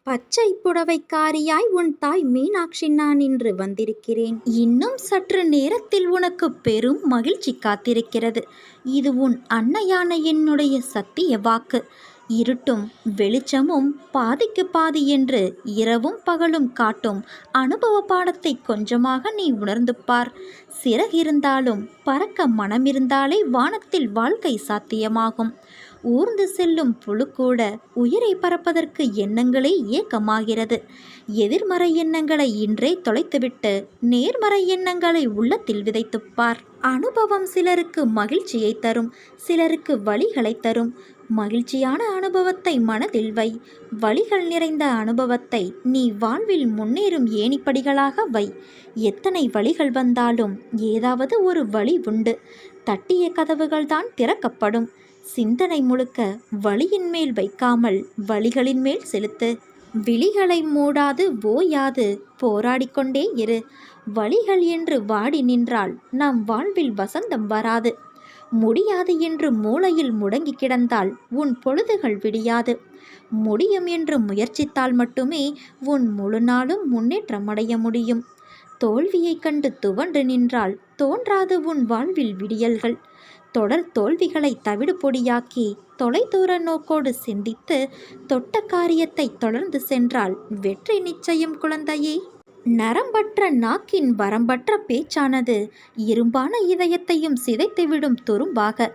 பச்சை புடவைக்காரியாய் உன் தாய் மீனாட்சி நான் இன்று வந்திருக்கிறேன். இன்னும் சற்று நேரத்தில் உனக்கு பெரும் மகிழ்ச்சி காத்திருக்கிறது. இது உன் அன்னையான என்னுடைய சத்திய வாக்கு. இருட்டும் வெளிச்சமும் பாதிக்கு பாதி என்று இரவும் பகலும் காட்டும் அனுபவ பாடத்தை கொஞ்சமாக நீ உணர்ந்து பார். சிறகிருந்தாலும் பறக்க மனமிருந்தாலே வானத்தில் வாழ்க்கை சாத்தியமாகும். ஊர்ந்து செல்லும் புழு கூட உயிரை பறப்பதற்கு எண்ணங்களே ஏக்கமாகிறது. எதிர்மறை எண்ணங்களை இன்றே தொலைத்துவிட்டு நேர்மறை எண்ணங்களை உள்ளத்தில் விதைத்துப்பார். அனுபவம் சிலருக்கு மகிழ்ச்சியை தரும், சிலருக்கு வலிகளை தரும். மகிழ்ச்சியான அனுபவத்தை மனதில் வை. வலிகள் நிறைந்த அனுபவத்தை நீ வாழ்வில் முன்னேறும் ஏணிப்படிகளாக வை. எத்தனை வலிகள் வந்தாலும் ஏதாவது ஒரு வழி உண்டு. தட்டிய கதவுகள்தான் திறக்கப்படும். சிந்தனை முழுக்க வலியின் மேல் வைக்காமல் வலிகளின் மேல் செலுத்து. விழிகளை மூடாது ஓயாது போராடிக்கொண்டே இரு. வலிகள் என்று வாடி நின்றால் நம் வாழ்வில் வசந்தம் வராது. முடியாது என்று மூளையில் முடங்கி கிடந்தால் உன் பொழுதுகள் விடியாது. முடியும் என்று முயற்சித்தால் மட்டுமே உன் முழு நாளும் முன்னேற்றம் அடைய முடியும். தோல்வியை கண்டு துவண்டு நின்றால் தோன்றாது உன் வாழ்வில் விடியல்கள். தொடர் தோல்விகளை தவிடு பொடியாக்கி தொலைதூர நோக்கோடு சிந்தித்து தொட்ட காரியத்தை தொடர்ந்து சென்றால் வெற்றி நிச்சயம் குழந்தையே. நரம்பற்ற நாக்கின் வரம்பற்ற பேச்சானது இரும்பான இதயத்தையும் சிதைத்துவிடும் துரும்பாக.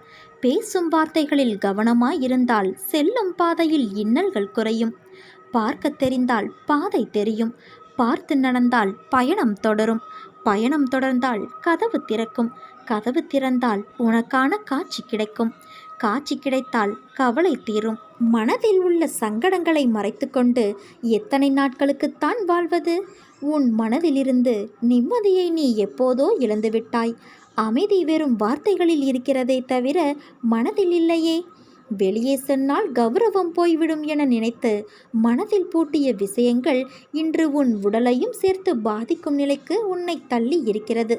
பேசும் வார்த்தைகளில் கவனமாயிருந்தால் செல்லும் பாதையில் இன்னல்கள் குறையும். பார்க்க தெரிந்தால் பாதை தெரியும். பார்த்து நடந்தால் பயணம் தொடரும். பயணம் தொடர்ந்தால் கதவு திறக்கும். கதவு திறந்தால் உனக்கான காட்சி கிடைக்கும். காட்சி கிடைத்தால் கவலை தீரும். மனதில் உள்ள சங்கடங்களை மறைத்துக்கொண்டு எத்தனை நாட்களுக்குத்தான் வாழ்வது? உன் மனதிலிருந்து நிம்மதியை நீ எப்போதோ இழந்துவிட்டாய். அமைதி வெறும் வார்த்தைகளில் இருக்கிறதே தவிர மனதில் இல்லையே. வெளியே சொன்னால் கௌரவம் போய்விடும் என நினைத்து மனதில் பூட்டிய விஷயங்கள் இன்று உன் உடலையும் சேர்த்து பாதிக்கும் நிலைக்கு உன்னை தள்ளி இருக்கிறது.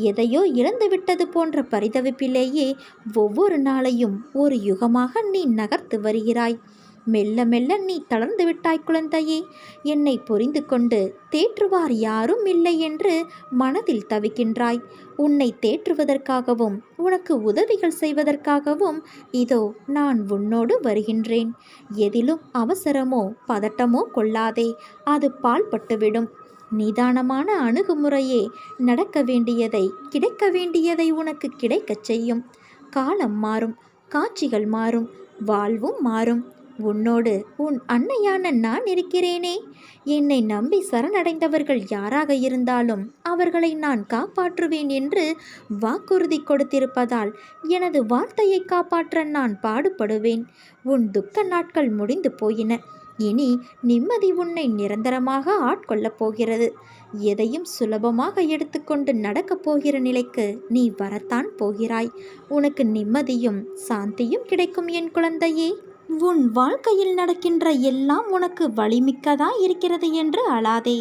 எதையோ இழந்துவிட்டது போன்ற பரிதவிப்பிலேயே ஒவ்வொரு நாளையும் ஒரு யுகமாக நீ நகர்த்து வருகிறாய். மெல்ல மெல்ல நீ தளர்ந்து விட்டாய் குழந்தையே. என்னை புரிந்து கொண்டு தேற்றுவார் யாரும் இல்லை என்று மனதில் தவிக்கின்றாய். உன்னை தேற்றுவதற்காகவும் உனக்கு உதவிகள் செய்வதற்காகவும் இதோ நான் உன்னோடு வருகின்றேன். எதிலும் அவசரமோ பதட்டமோ கொள்ளாதே, அது பால்பட்டுவிடும். நிதானமான அணுகுமுறையே நடக்க வேண்டியதை கிடைக்க வேண்டியதை உனக்கு கிடைக்கச் செய்யும். காலம் மாறும், காட்சிகள் மாறும், வாழ்வும் மாறும். உன்னோடு உன் அன்னையான நான் இருக்கிறேனே. என்னை நம்பி சரணடைந்தவர்கள் யாராக இருந்தாலும் அவர்களை நான் காப்பாற்றுவேன் என்று வாக்குறுதி கொடுத்திருப்பதால் எனது வார்த்தையை காப்பாற்ற நான் பாடுபடுவேன். உன் துக்க நாட்கள் முடிந்து போயின. இனி நிம்மதி உன்னை நிரந்தரமாக ஆட்கொள்ளப் போகிறது. எதையும் சுலபமாக எடுத்துக்கொண்டு நடக்கப் போகிற நிலைக்கு நீ வரத்தான் போகிறாய். உனக்கு நிம்மதியும் சாந்தியும் கிடைக்கும் என் குழந்தையே. உன் வாழ்க்கையில் நடக்கின்ற எல்லாம் உனக்கு வலிமிக்கதா இருக்கிறது என்று அழாதே.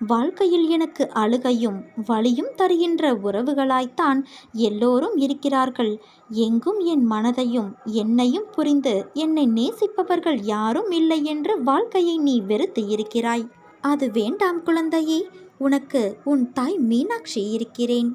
வாழ்க்கையில் எனக்கு அழுகையும் வலியும் தருகின்ற உறவுகளாய்த்தான் எல்லோரும் இருக்கிறார்கள். எங்கும் என் மனதையும் என்னையும் புரிந்து என்னை நேசிப்பவர்கள் யாரும் இல்லை என்று வாழ்க்கையை நீ வெறுத்து இருக்கிறாய். அது வேண்டாம் குழந்தையே. உனக்கு உன் தாய் மீனாட்சி இருக்கிறேன்.